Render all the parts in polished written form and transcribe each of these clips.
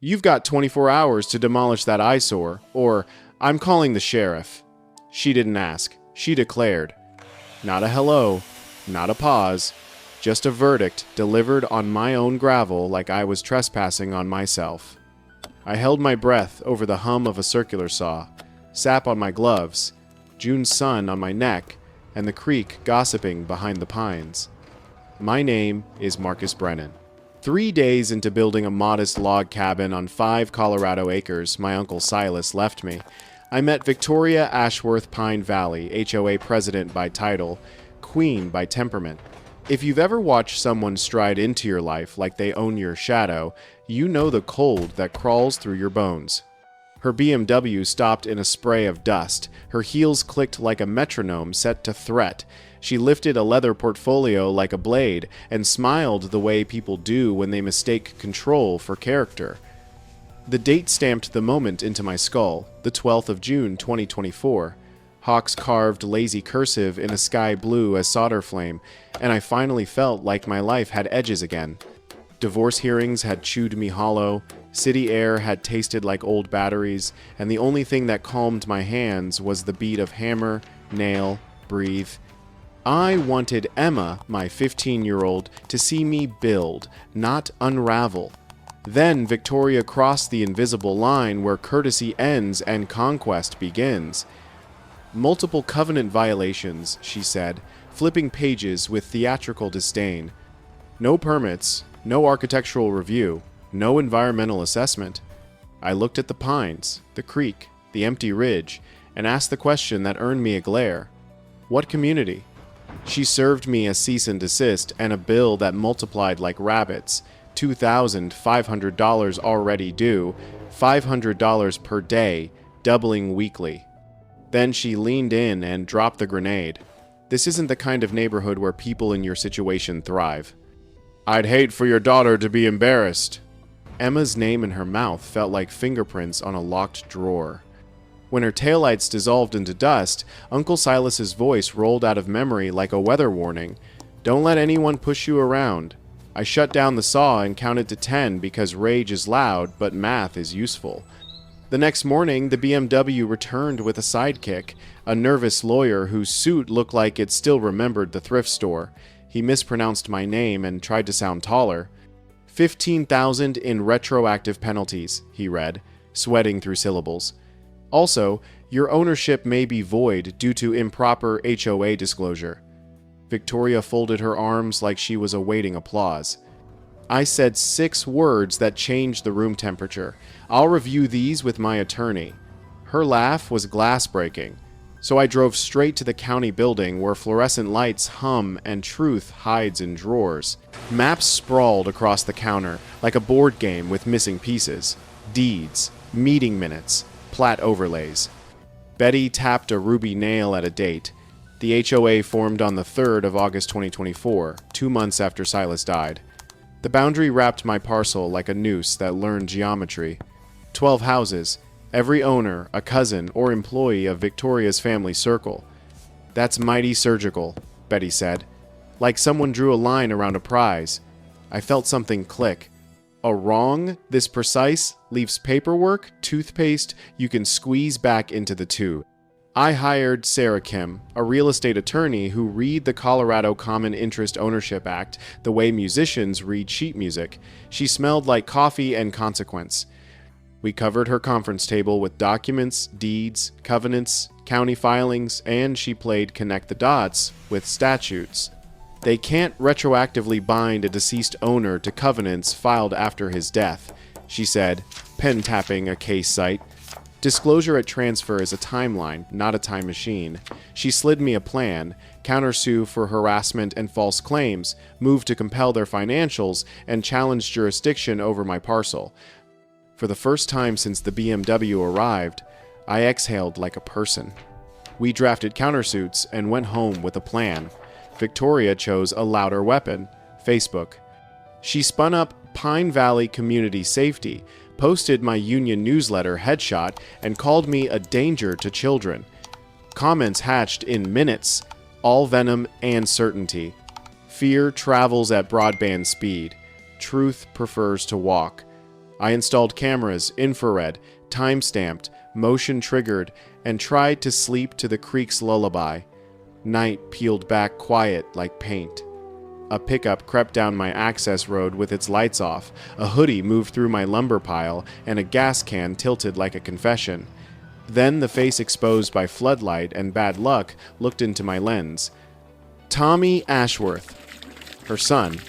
"You've got 24 hours to demolish that eyesore," or "I'm calling the sheriff." She didn't ask. She declared. Not a hello, not a pause, just a verdict delivered on my own gravel like I was trespassing on myself. I held my breath over the hum of a circular saw, sap on my gloves, June's sun on my neck, and the creek gossiping behind the pines. My name is Marcus Brennan. 3 days into building a modest log cabin on 5 Colorado acres my Uncle Silas left me, I met Victoria Ashworth Pine Valley, HOA president by title, queen by temperament. If you've ever watched someone stride into your life like they own your shadow, you know the cold that crawls through your bones. Her BMW stopped in a spray of dust. Her heels clicked like a metronome set to threat. She lifted a leather portfolio like a blade and smiled the way people do when they mistake control for character. The date stamped the moment into my skull, the 12th of June, 2024. Hawks carved lazy cursive in a sky blue as solder flame, and I finally felt like my life had edges again. Divorce hearings had chewed me hollow, city air had tasted like old batteries, and the only thing that calmed my hands was the beat of hammer, nail, breathe. I wanted Emma, my 15-year-old, to see me build, not unravel. Then Victoria crossed the invisible line where courtesy ends and conquest begins. "Multiple covenant violations," she said, flipping pages with theatrical disdain. "No permits, no architectural review, no environmental assessment." I looked at the pines, the creek, the empty ridge, and asked the question that earned me a glare. What community? She served me a cease and desist and a bill that multiplied like rabbits, $2,500 already due, $500 per day, doubling weekly. Then she leaned in and dropped the grenade. This isn't the kind of neighborhood where people in your situation thrive. "I'd hate for your daughter to be embarrassed." Emma's name in her mouth felt like fingerprints on a locked drawer. When her taillights dissolved into dust, Uncle Silas's voice rolled out of memory like a weather warning. "Don't let anyone push you around." I shut down the saw and counted to 10 because rage is loud, but math is useful. The next morning, the BMW returned with a sidekick, a nervous lawyer whose suit looked like it still remembered the thrift store. He mispronounced my name and tried to sound taller. 15,000 in retroactive penalties, he read, sweating through syllables. Also, your ownership may be void due to improper HOA disclosure. Victoria folded her arms like she was awaiting applause. I said 6 words that changed the room temperature. "I'll review these with my attorney." Her laugh was glass-breaking, so I drove straight to the county building where fluorescent lights hum and truth hides in drawers. Maps sprawled across the counter like a board game with missing pieces. Deeds, meeting minutes, plat overlays. Betty tapped a ruby nail at a date. The HOA formed on the 3rd of August 2024, 2 months after Silas died. The boundary wrapped my parcel like a noose that learned geometry. 12 houses, every owner, a cousin, or employee of Victoria's family circle. "That's mighty surgical," Betty said, like someone drew a line around a prize. I felt something click. A wrong, this precise, leaves paperwork, toothpaste you can squeeze back into the tube. I hired Sarah Kim, a real estate attorney who read the Colorado Common Interest Ownership Act the way musicians read sheet music. She smelled like coffee and consequence. We covered her conference table with documents, deeds, covenants, county filings, and she played connect the dots with statutes. They can't retroactively bind a deceased owner to covenants filed after his death, she said, pen tapping a case site. Disclosure at transfer is a timeline, not a time machine. She slid me a plan, countersue for harassment and false claims, move to compel their financials, and challenge jurisdiction over my parcel. For the first time since the BMW arrived, I exhaled like a person. We drafted countersuits and went home with a plan. Victoria chose a louder weapon, Facebook. She spun up Pine Valley Community Safety, posted my union newsletter headshot, and called me a danger to children. Comments hatched in minutes, all venom and certainty. Fear travels at broadband speed. Truth prefers to walk. I installed cameras, infrared, time-stamped, motion-triggered, and tried to sleep to the creek's lullaby. Night peeled back quiet like paint. A pickup crept down my access road with its lights off, a hoodie moved through my lumber pile, and a gas can tilted like a confession. Then the face exposed by floodlight and bad luck looked into my lens. Tommy Ashworth. Her son.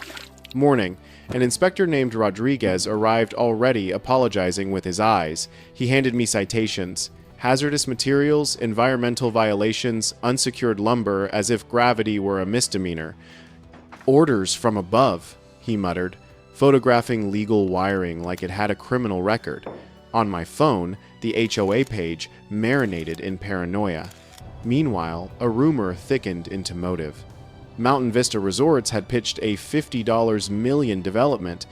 Morning. An inspector named Rodriguez arrived already apologizing with his eyes. He handed me citations. Hazardous materials, environmental violations, unsecured lumber, as if gravity were a misdemeanor. Orders from above, he muttered, photographing legal wiring like it had a criminal record. On my phone, the HOA page marinated in paranoia. Meanwhile, a rumor thickened into motive. Mountain Vista Resorts had pitched a $50 million development,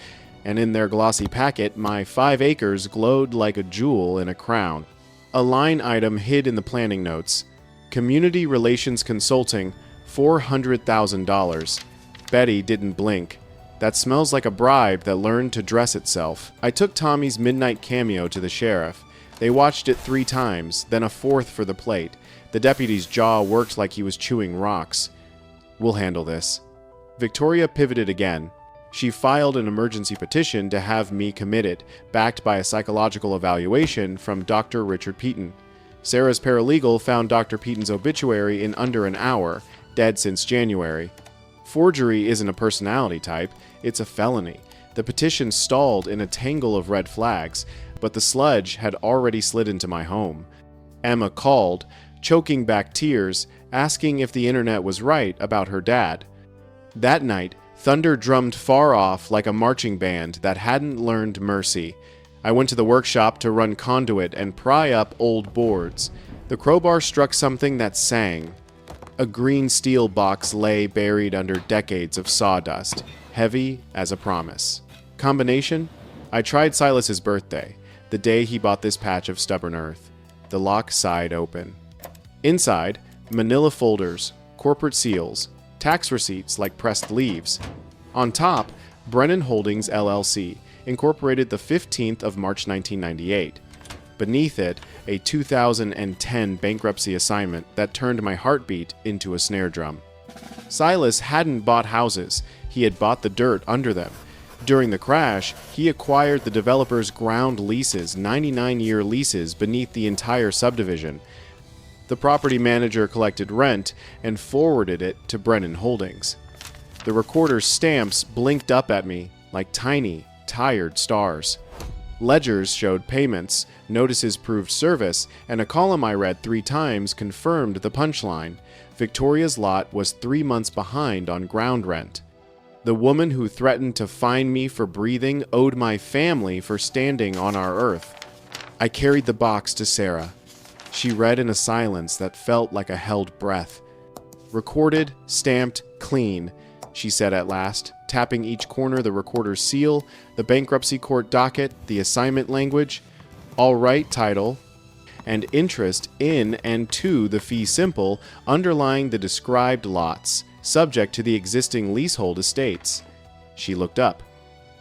and in their glossy packet, my 5 acres glowed like a jewel in a crown. A line item hid in the planning notes. Community Relations Consulting, $400,000. Betty didn't blink. That smells like a bribe that learned to dress itself. I took Tommy's midnight cameo to the sheriff. They watched it 3 times, then a 4th for the plate. The deputy's jaw worked like he was chewing rocks. We'll handle this. Victoria pivoted again. She filed an emergency petition to have me committed, backed by a psychological evaluation from Dr. Richard Peaton. Sarah's paralegal found Dr. Peaton's obituary in under an hour, dead since January. Forgery isn't a personality type, it's a felony. The petition stalled in a tangle of red flags, but the sludge had already slid into my home. Emma called, choking back tears, asking if the internet was right about her dad. That night, thunder drummed far off like a marching band that hadn't learned mercy. I went to the workshop to run conduit and pry up old boards. The crowbar struck something that sang. A green steel box lay buried under decades of sawdust, heavy as a promise. Combination? I tried Silas's birthday, the day he bought this patch of stubborn earth. The lock sighed open. Inside, manila folders, corporate seals, tax receipts like pressed leaves. On top, Brennan Holdings LLC, incorporated the 15th of March 1998. Beneath it, a 2010 bankruptcy assignment that turned my heartbeat into a snare drum. Silas hadn't bought houses, he had bought the dirt under them. During the crash, he acquired the developer's ground leases, 99-year leases beneath the entire subdivision. The property manager collected rent and forwarded it to Brennan Holdings. The recorder's stamps blinked up at me like tiny, tired stars. Ledgers showed payments, notices proved service, and a column I read 3 times confirmed the punchline. Victoria's lot was 3 months behind on ground rent. The woman who threatened to fine me for breathing owed my family for standing on our earth. I carried the box to Sarah. She read in a silence that felt like a held breath. Recorded, stamped, clean, she said at last, tapping each corner the recorder's seal, the bankruptcy court docket, the assignment language, all right title, and interest in and to the fee simple underlying the described lots, subject to the existing leasehold estates. She looked up.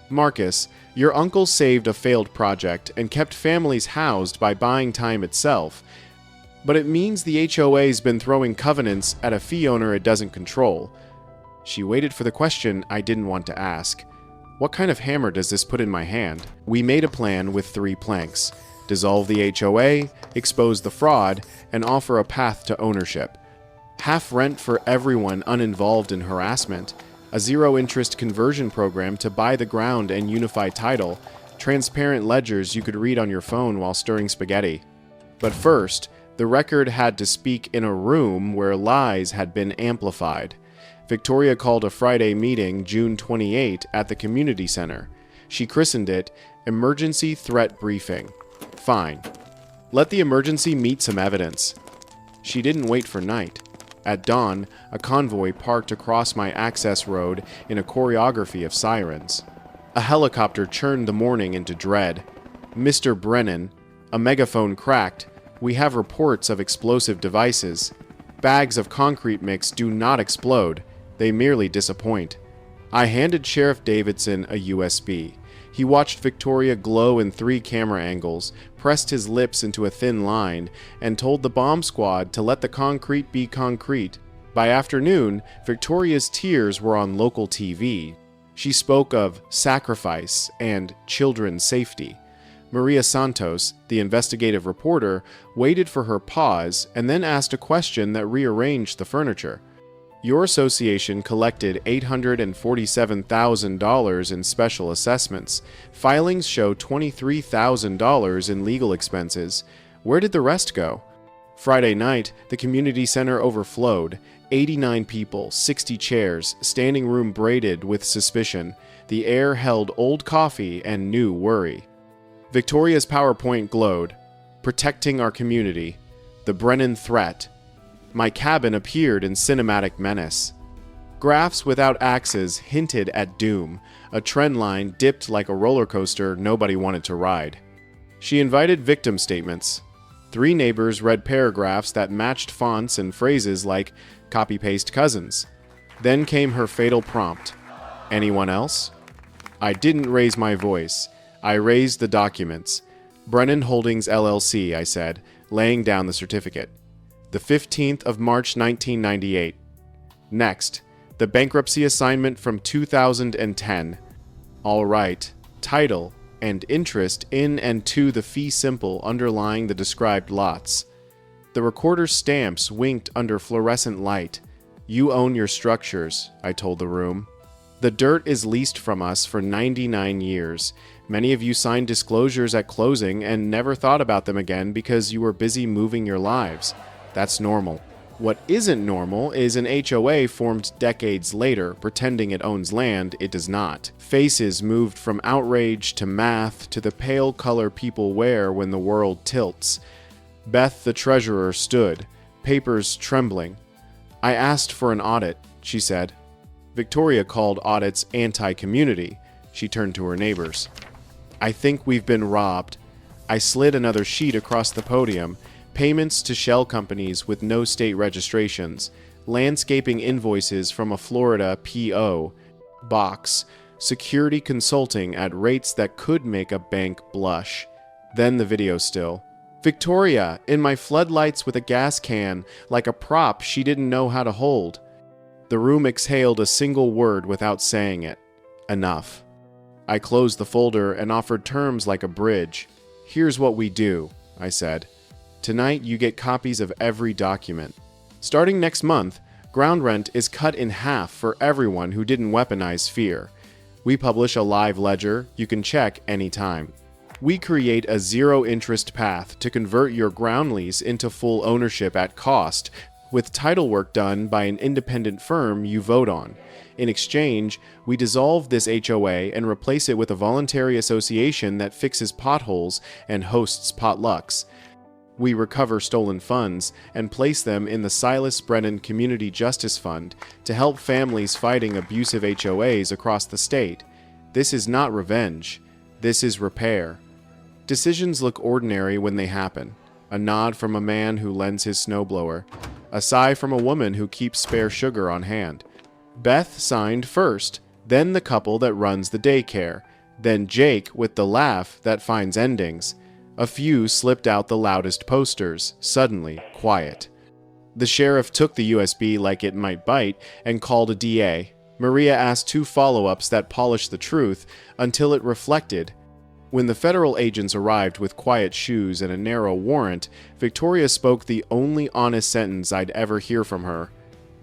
Marcus, your uncle saved a failed project and kept families housed by buying time itself, but it means the HOA's been throwing covenants at a fee owner it doesn't control. She waited for the question I didn't want to ask. What kind of hammer does this put in my hand? We made a plan with 3 planks. Dissolve the HOA, expose the fraud, and offer a path to ownership. Half rent for everyone uninvolved in harassment, a zero-interest conversion program to buy the ground and unify title, transparent ledgers you could read on your phone while stirring spaghetti. But first, the record had to speak in a room where lies had been amplified. Victoria called a Friday meeting, June 28, at the community center. She christened it Emergency Threat Briefing. Fine. Let the emergency meet some evidence. She didn't wait for night. At dawn, a convoy parked across my access road in a choreography of sirens. A helicopter churned the morning into dread. Mr. Brennan, a megaphone cracked. We have reports of explosive devices. Bags of concrete mix do not explode. They merely disappoint. I handed Sheriff Davidson a USB. He watched Victoria glow in 3 camera angles, pressed his lips into a thin line, and told the bomb squad to let the concrete be concrete. By afternoon, Victoria's tears were on local TV. She spoke of sacrifice and children's safety. Maria Santos, the investigative reporter, waited for her pause and then asked a question that rearranged the furniture. Your association collected $847,000 in special assessments. Filings show $23,000 in legal expenses. Where did the rest go? Friday night, the community center overflowed. 89 people, 60 chairs, standing room braided with suspicion. The air held old coffee and new worry. Victoria's PowerPoint glowed. Protecting our community. The Brennan threat. My cabin appeared in cinematic menace. Graphs without axes hinted at doom. A trend line dipped like a roller coaster nobody wanted to ride. She invited victim statements. 3 neighbors read paragraphs that matched fonts and phrases like copy-paste cousins. Then came her fatal prompt. Anyone else? I didn't raise my voice. I raised the documents. Brennan Holdings LLC, I said, laying down the certificate. The 15th of March 1998. Next, the bankruptcy assignment from 2010. All right. Title and interest in and to the fee simple underlying the described lots. The recorder's stamps winked under fluorescent light. You own your structures, I told the room. The dirt is leased from us for 99 years. Many of you signed disclosures at closing and never thought about them again because you were busy moving your lives. That's normal. What isn't normal is an HOA formed decades later, pretending it owns land it does not. Faces moved from outrage to math to the pale color people wear when the world tilts. Beth, the treasurer, stood, papers trembling. I asked for an audit, she said. Victoria called audits anti-community. She turned to her neighbors. I think we've been robbed. I slid another sheet across the podium. Payments to shell companies with no state registrations. Landscaping invoices from a Florida P.O. Box. Security consulting at rates that could make a bank blush. Then the video still. Victoria, in my floodlights with a gas can, like a prop she didn't know how to hold. The room exhaled a single word without saying it. Enough. I closed the folder and offered terms like a bridge. Here's what we do, I said. Tonight you get copies of every document. Starting next month, ground rent is cut in half for everyone who didn't weaponize fear. We publish a live ledger you can check anytime. We create a zero-interest path to convert your ground lease into full ownership at cost, with title work done by an independent firm you vote on. In exchange, we dissolve this HOA and replace it with a voluntary association that fixes potholes and hosts potlucks. We recover stolen funds and place them in the Silas Brennan Community Justice Fund to help families fighting abusive HOAs across the state. This is not revenge. This is repair. Decisions look ordinary when they happen. A nod from a man who lends his snowblower. A sigh from a woman who keeps spare sugar on hand. Beth signed first, then the couple that runs the daycare, then Jake with the laugh that finds endings. A few slipped out the loudest posters, suddenly quiet. The sheriff took the USB like it might bite and called a DA. Maria asked 2 follow-ups that polished the truth until it reflected. When the federal agents arrived with quiet shoes and a narrow warrant, Victoria spoke the only honest sentence I'd ever hear from her.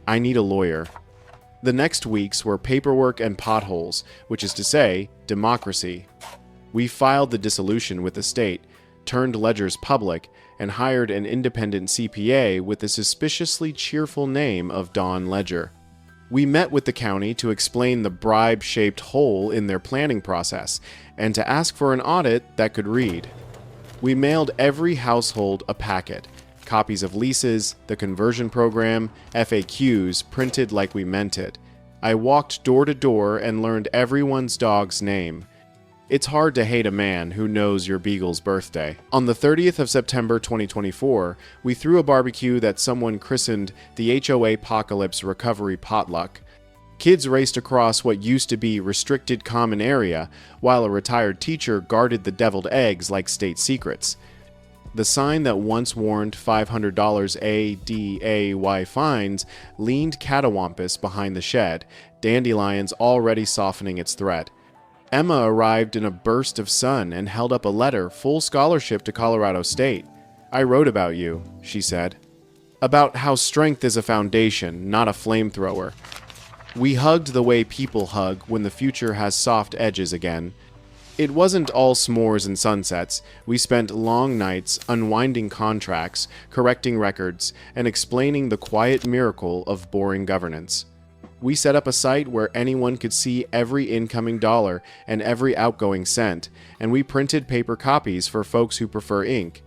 I need a lawyer. The next weeks were paperwork and potholes, which is to say, democracy. We filed the dissolution with the state, turned ledgers public, and hired an independent CPA with the suspiciously cheerful name of Don Ledger. We met with the county to explain the bribe-shaped hole in their planning process and to ask for an audit that could read. We mailed every household a packet, copies of leases, the conversion program, FAQs printed like we meant it. I walked door to door and learned everyone's dog's name. It's hard to hate a man who knows your beagle's birthday. On the 30th of September 2024, we threw a barbecue that someone christened the HOA Apocalypse Recovery Potluck. Kids raced across what used to be restricted common area, while a retired teacher guarded the deviled eggs like state secrets. The sign that once warned $500 ADAY fines leaned catawampus behind the shed, dandelions already softening its threat. Emma arrived in a burst of sun and held up a letter, full scholarship to Colorado State. "I wrote about you," she said. "About how strength is a foundation, not a flamethrower." We hugged the way people hug when the future has soft edges again. It wasn't all s'mores and sunsets. We spent long nights unwinding contracts, correcting records, and explaining the quiet miracle of boring governance. We set up a site where anyone could see every incoming dollar and every outgoing cent, and we printed paper copies for folks who prefer ink.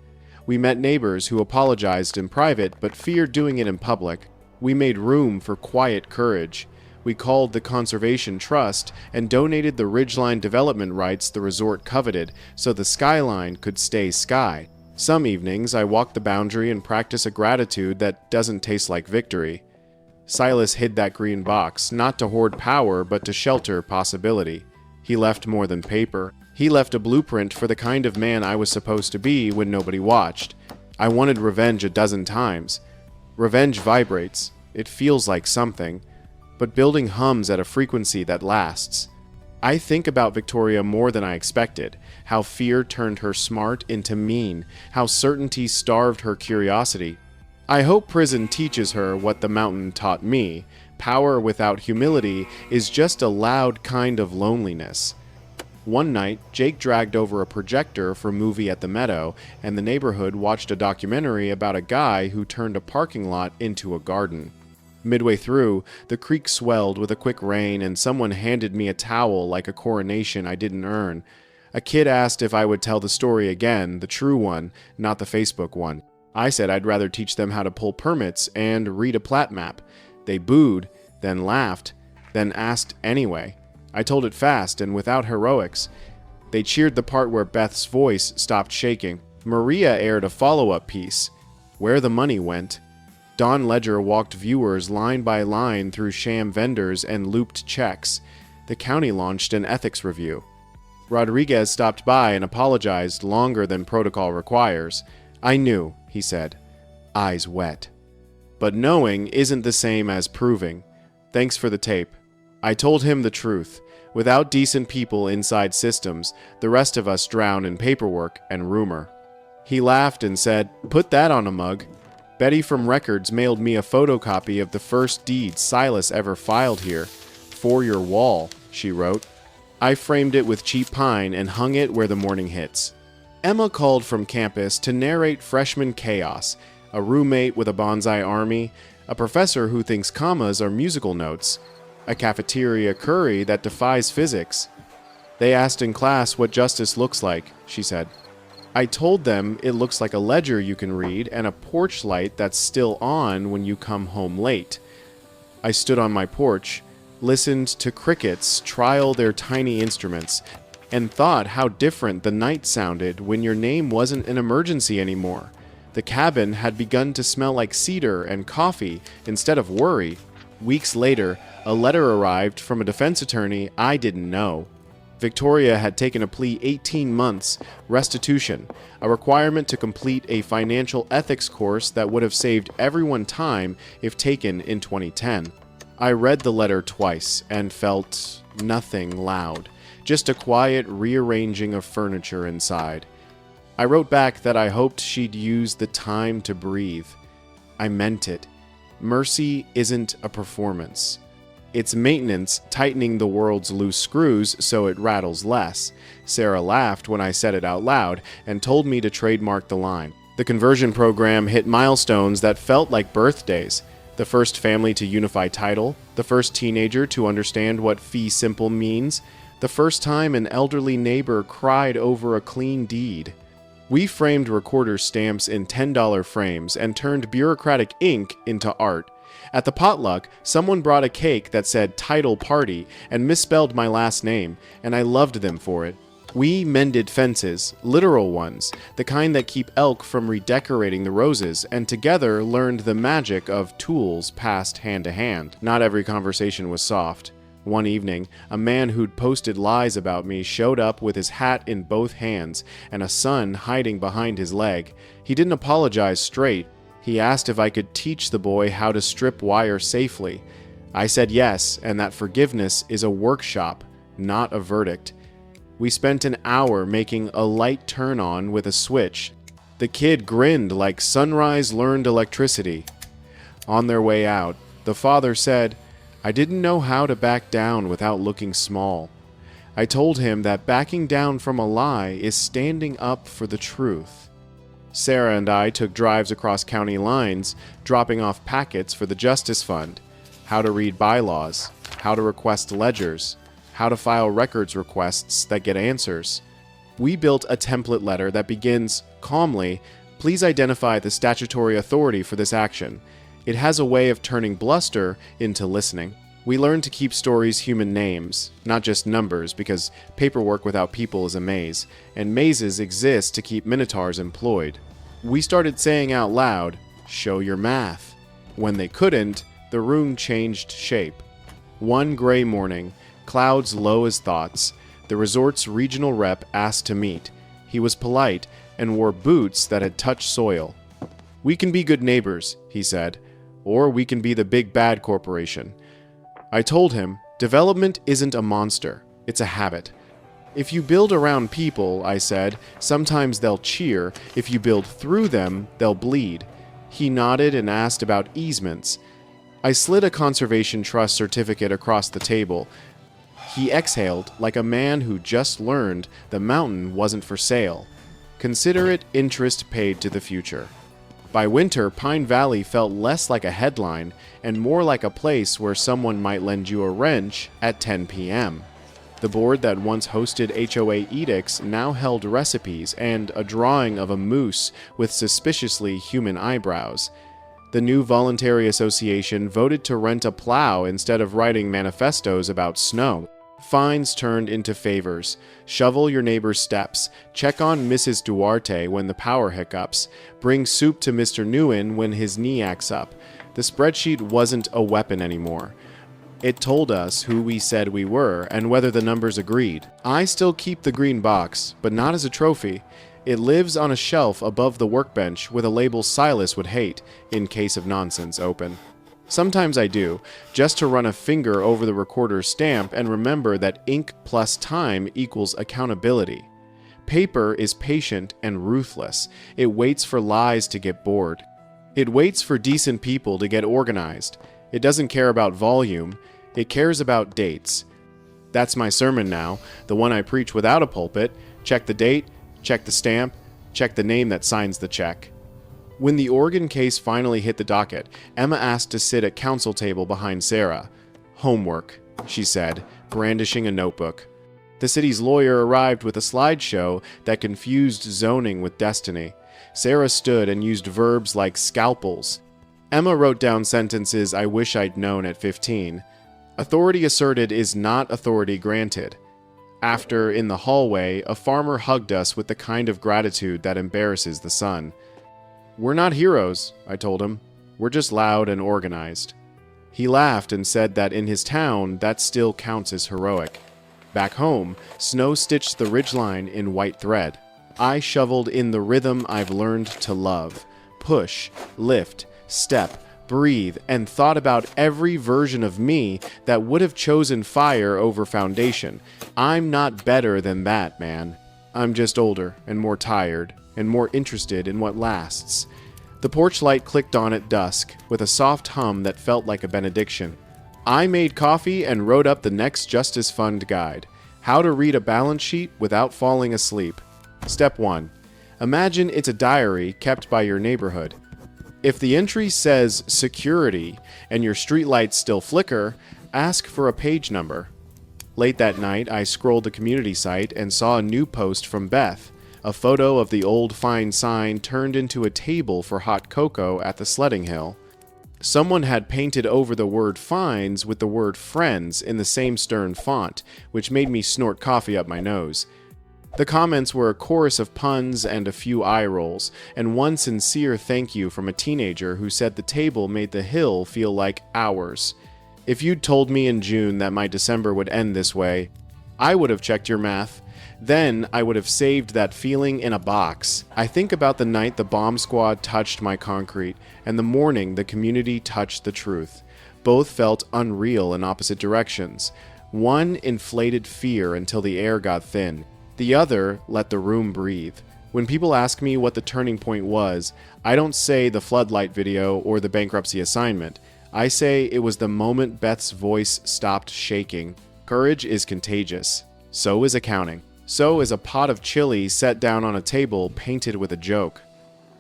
We met neighbors who apologized in private but feared doing it in public. We made room for quiet courage. We called the Conservation Trust and donated the ridgeline development rights the resort coveted so the skyline could stay sky. Some evenings I walked the boundary and practiced a gratitude that doesn't taste like victory. Silas hid that green box, not to hoard power but to shelter possibility. He left more than paper. He left a blueprint for the kind of man I was supposed to be when nobody watched. I wanted revenge a dozen times. Revenge vibrates. It feels like something. But building hums at a frequency that lasts. I think about Victoria more than I expected, how fear turned her smart into mean, how certainty starved her curiosity. I hope prison teaches her what the mountain taught me. Power without humility is just a loud kind of loneliness. One night, Jake dragged over a projector for a movie at the Meadow, and the neighborhood watched a documentary about a guy who turned a parking lot into a garden. Midway through, the creek swelled with a quick rain and someone handed me a towel like a coronation I didn't earn. A kid asked if I would tell the story again, the true one, not the Facebook one. I said I'd rather teach them how to pull permits and read a plat map. They booed, then laughed, then asked anyway. I told it fast and without heroics. They cheered the part where Beth's voice stopped shaking. Maria aired a follow-up piece, Where the Money Went. Don Ledger walked viewers line by line through sham vendors and looped checks. The county launched an ethics review. Rodriguez stopped by and apologized longer than protocol requires. "I knew," he said, eyes wet. But knowing isn't the same as proving. Thanks for the tape. I told him the truth. Without decent people inside systems, the rest of us drown in paperwork and rumor. He laughed and said, "Put that on a mug." Betty from Records mailed me a photocopy of the first deed Silas ever filed here. "For your wall," she wrote. I framed it with cheap pine and hung it where the morning hits. Emma called from campus to narrate freshman chaos, a roommate with a bonsai army, a professor who thinks commas are musical notes, a cafeteria curry that defies physics. They asked in class what justice looks like, she said. I told them it looks like a ledger you can read and a porch light that's still on when you come home late. I stood on my porch, listened to crickets trial their tiny instruments, and thought how different the night sounded when your name wasn't an emergency anymore. The cabin had begun to smell like cedar and coffee instead of worry. Weeks later, a letter arrived from a defense attorney I didn't know. Victoria had taken a plea 18 months, restitution, a requirement to complete a financial ethics course that would have saved everyone time if taken in 2010. I read the letter twice and felt nothing loud, just a quiet rearranging of furniture inside. I wrote back that I hoped she'd use the time to breathe. I meant it. Mercy isn't a performance. It's maintenance, tightening the world's loose screws so it rattles less. Sarah laughed when I said it out loud and told me to trademark the line. The conversion program hit milestones that felt like birthdays. The first family to unify title, the first teenager to understand what fee simple means, the first time an elderly neighbor cried over a clean deed. We framed recorder stamps in $10 frames and turned bureaucratic ink into art. At the potluck, someone brought a cake that said Title Party and misspelled my last name, and I loved them for it. We mended fences, literal ones, the kind that keep elk from redecorating the roses, and together learned the magic of tools passed hand to hand. Not every conversation was soft. One evening, a man who'd posted lies about me showed up with his hat in both hands and a son hiding behind his leg. He didn't apologize straight. He asked if I could teach the boy how to strip wire safely. I said yes, and that forgiveness is a workshop, not a verdict. We spent an hour making a light turn on with a switch. The kid grinned like sunrise learned electricity. On their way out, the father said, "I didn't know how to back down without looking small." I told him that backing down from a lie is standing up for the truth. Sarah and I took drives across county lines, dropping off packets for the Justice Fund, how to read bylaws, how to request ledgers, how to file records requests that get answers. We built a template letter that begins calmly, "Please identify the statutory authority for this action." It has a way of turning bluster into listening. We learned to keep stories human names, not just numbers, because paperwork without people is a maze, and mazes exist to keep minotaurs employed. We started saying out loud, "Show your math." When they couldn't, the room changed shape. One gray morning, clouds low as thoughts, the resort's regional rep asked to meet. He was polite and wore boots that had touched soil. "We can be good neighbors," he said, "or we can be the big bad corporation." I told him, development isn't a monster, it's a habit. If you build around people, I said, sometimes they'll cheer. If you build through them, they'll bleed. He nodded and asked about easements. I slid a conservation trust certificate across the table. He exhaled like a man who just learned the mountain wasn't for sale. Consider it interest paid to the future. By winter, Pine Valley felt less like a headline and more like a place where someone might lend you a wrench at 10 p.m. The board that once hosted HOA edicts now held recipes and a drawing of a moose with suspiciously human eyebrows. The new voluntary association voted to rent a plow instead of writing manifestos about snow. Fines turned into favors. Shovel your neighbor's steps. Check on Mrs. Duarte when the power hiccups. Bring soup to Mr. Nguyen when his knee acts up. The spreadsheet wasn't a weapon anymore. It told us who we said we were and whether the numbers agreed. I still keep the green box, but not as a trophy. It lives on a shelf above the workbench with a label Silas would hate, in case of nonsense, open. Sometimes I do, just to run a finger over the recorder's stamp and remember that ink plus time equals accountability. Paper is patient and ruthless. It waits for lies to get bored. It waits for decent people to get organized. It doesn't care about volume. It cares about dates. That's my sermon now, the one I preach without a pulpit. Check the date, check the stamp, check the name that signs the check. When the Oregon case finally hit the docket, Emma asked to sit at counsel table behind Sarah. "Homework," she said, brandishing a notebook. The city's lawyer arrived with a slideshow that confused zoning with destiny. Sarah stood and used verbs like scalpels. Emma wrote down sentences I wish I'd known at 15. Authority asserted is not authority granted. After, in the hallway, a farmer hugged us with the kind of gratitude that embarrasses the sun. "We're not heroes," I told him. "We're just loud and organized." He laughed and said that in his town, that still counts as heroic. Back home, snow stitched the ridgeline in white thread. I shoveled in the rhythm I've learned to love. Push, lift, step, breathe, and thought about every version of me that would have chosen fire over foundation. I'm not better than that, man. I'm just older and more tired and more interested in what lasts. The porch light clicked on at dusk, with a soft hum that felt like a benediction. I made coffee and wrote up the next Justice Fund guide. How to read a balance sheet without falling asleep. Step 1. Imagine it's a diary kept by your neighborhood. If the entry says security and your streetlights still flicker, ask for a page number. Late that night, I scrolled the community site and saw a new post from Beth. A photo of the old fine sign turned into a table for hot cocoa at the sledding hill. Someone had painted over the word fines with the word friends in the same stern font, which made me snort coffee up my nose. The comments were a chorus of puns and a few eye rolls, and one sincere thank you from a teenager who said the table made the hill feel like ours. If you'd told me in June that my December would end this way, I would have checked your math. Then I would have saved that feeling in a box. I think about the night the bomb squad touched my concrete, and the morning the community touched the truth. Both felt unreal in opposite directions. One inflated fear until the air got thin. The other let the room breathe. When people ask me what the turning point was, I don't say the floodlight video or the bankruptcy assignment. I say it was the moment Beth's voice stopped shaking. Courage is contagious. So is accounting. So is a pot of chili set down on a table painted with a joke.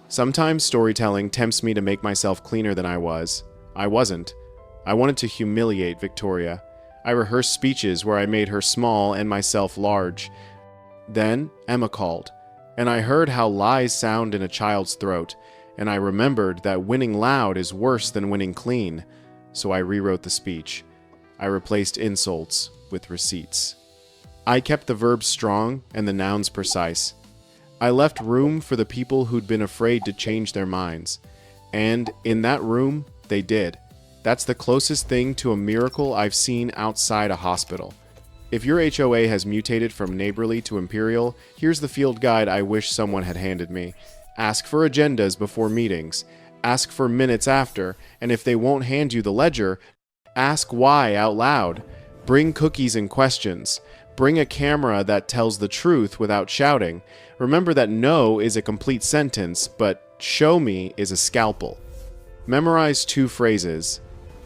Sometimes storytelling tempts me to make myself cleaner than I was. I wasn't. I wanted to humiliate Victoria. I rehearsed speeches where I made her small and myself large. Then Emma called, and I heard how lies sound in a child's throat, and I remembered that winning loud is worse than winning clean. So I rewrote the speech. I replaced insults with receipts. I kept the verbs strong and the nouns precise. I left room for the people who'd been afraid to change their minds. And in that room, they did. That's the closest thing to a miracle I've seen outside a hospital. If your HOA has mutated from neighborly to imperial, here's the field guide I wish someone had handed me. Ask for agendas before meetings. Ask for minutes after, and if they won't hand you the ledger, ask why out loud. Bring cookies and questions. Bring a camera that tells the truth without shouting. Remember that no is a complete sentence, but show me is a scalpel. Memorize 2 phrases.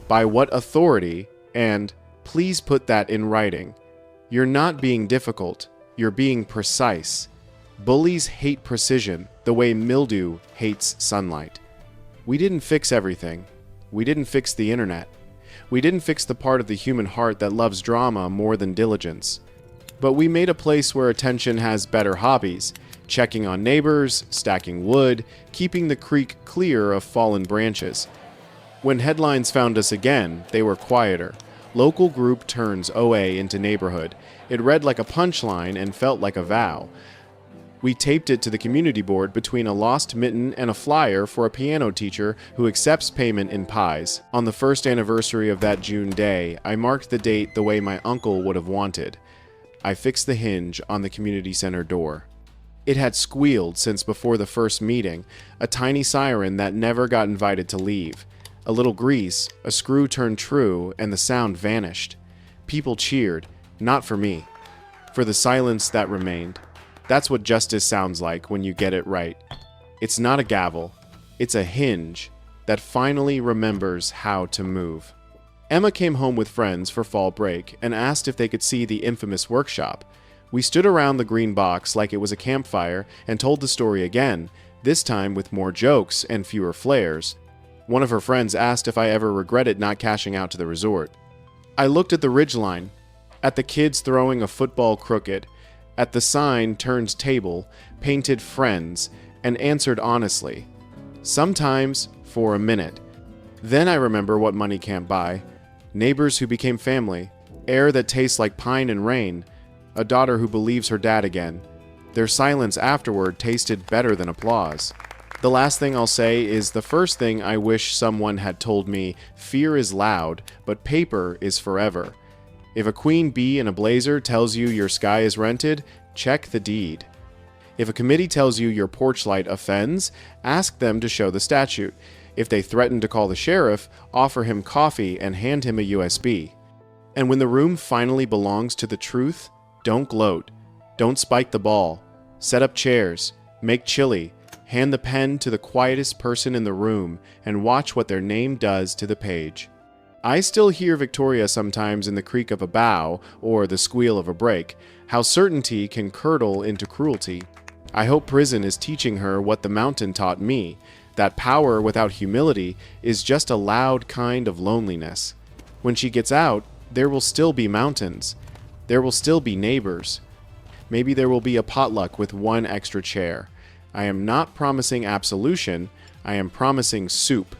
By what authority? And please put that in writing. You're not being difficult. You're being precise. Bullies hate precision the way mildew hates sunlight. We didn't fix everything. We didn't fix the internet. We didn't fix the part of the human heart that loves drama more than diligence. But we made a place where attention has better hobbies. Checking on neighbors, stacking wood, keeping the creek clear of fallen branches. When headlines found us again, they were quieter. Local group turns OA into neighborhood. It read like a punchline and felt like a vow. We taped it to the community board between a lost mitten and a flyer for a piano teacher who accepts payment in pies. On the first anniversary of that June day, I marked the date the way my uncle would have wanted. I fixed the hinge on the community center door. It had squealed since before the first meeting, a tiny siren that never got invited to leave. A little grease, a screw turned true, and the sound vanished. People cheered, not for me, for the silence that remained. That's what justice sounds like when you get it right. It's not a gavel, it's a hinge that finally remembers how to move. Emma came home with friends for fall break and asked if they could see the infamous workshop. We stood around the green box like it was a campfire and told the story again, this time with more jokes and fewer flares. One of her friends asked if I ever regretted not cashing out to the resort. I looked at the ridgeline, at the kids throwing a football crooked, at the sign turned table, painted friends, and answered honestly. Sometimes for a minute. Then I remember what money can't buy. Neighbors who became family, air that tastes like pine and rain, a daughter who believes her dad again. Their silence afterward tasted better than applause. The last thing I'll say is the first thing I wish someone had told me, fear is loud, but paper is forever. If a queen bee in a blazer tells you your sky is rented, check the deed. If a committee tells you your porch light offends, ask them to show the statute. If they threaten to call the sheriff, offer him coffee and hand him a USB. And when the room finally belongs to the truth, don't gloat. Don't spike the ball. Set up chairs. Make chili. Hand the pen to the quietest person in the room and watch what their name does to the page. I still hear Victoria sometimes in the creak of a bough or the squeal of a brake, how certainty can curdle into cruelty. I hope prison is teaching her what the mountain taught me, that power without humility is just a loud kind of loneliness. When she gets out, there will still be mountains. There will still be neighbors. Maybe there will be a potluck with one extra chair. I am not promising absolution, I am promising soup.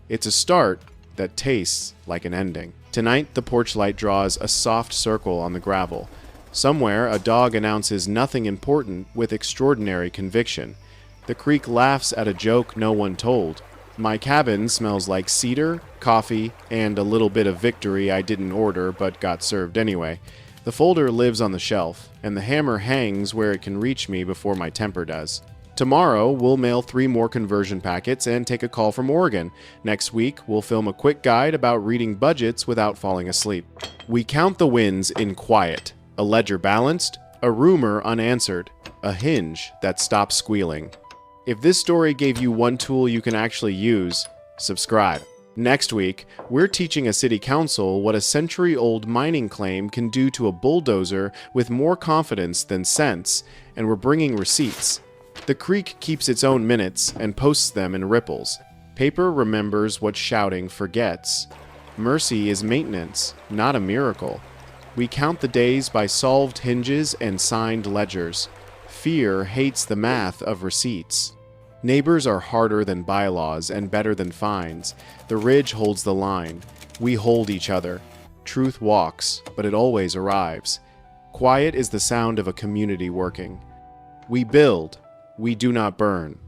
It's a start that tastes like an ending. Tonight, the porch light draws a soft circle on the gravel. Somewhere, a dog announces nothing important with extraordinary conviction. The creek laughs at a joke no one told. My cabin smells like cedar, coffee, and a little bit of victory I didn't order but got served anyway. The folder lives on the shelf, and the hammer hangs where it can reach me before my temper does. Tomorrow, we'll mail 3 more conversion packets and take a call from Oregon. Next week, we'll film a quick guide about reading budgets without falling asleep. We count the wins in quiet. A ledger balanced, a rumor unanswered, a hinge that stops squealing. If this story gave you one tool you can actually use, subscribe. Next week, we're teaching a city council what a century-old mining claim can do to a bulldozer with more confidence than sense, and we're bringing receipts. The creek keeps its own minutes and posts them in ripples. Paper remembers what shouting forgets. Mercy is maintenance, not a miracle. We count the days by solved hinges and signed ledgers. Fear hates the math of receipts. Neighbors are harder than bylaws and better than fines. The ridge holds the line. We hold each other. Truth walks, but it always arrives. Quiet is the sound of a community working. We build. We do not burn.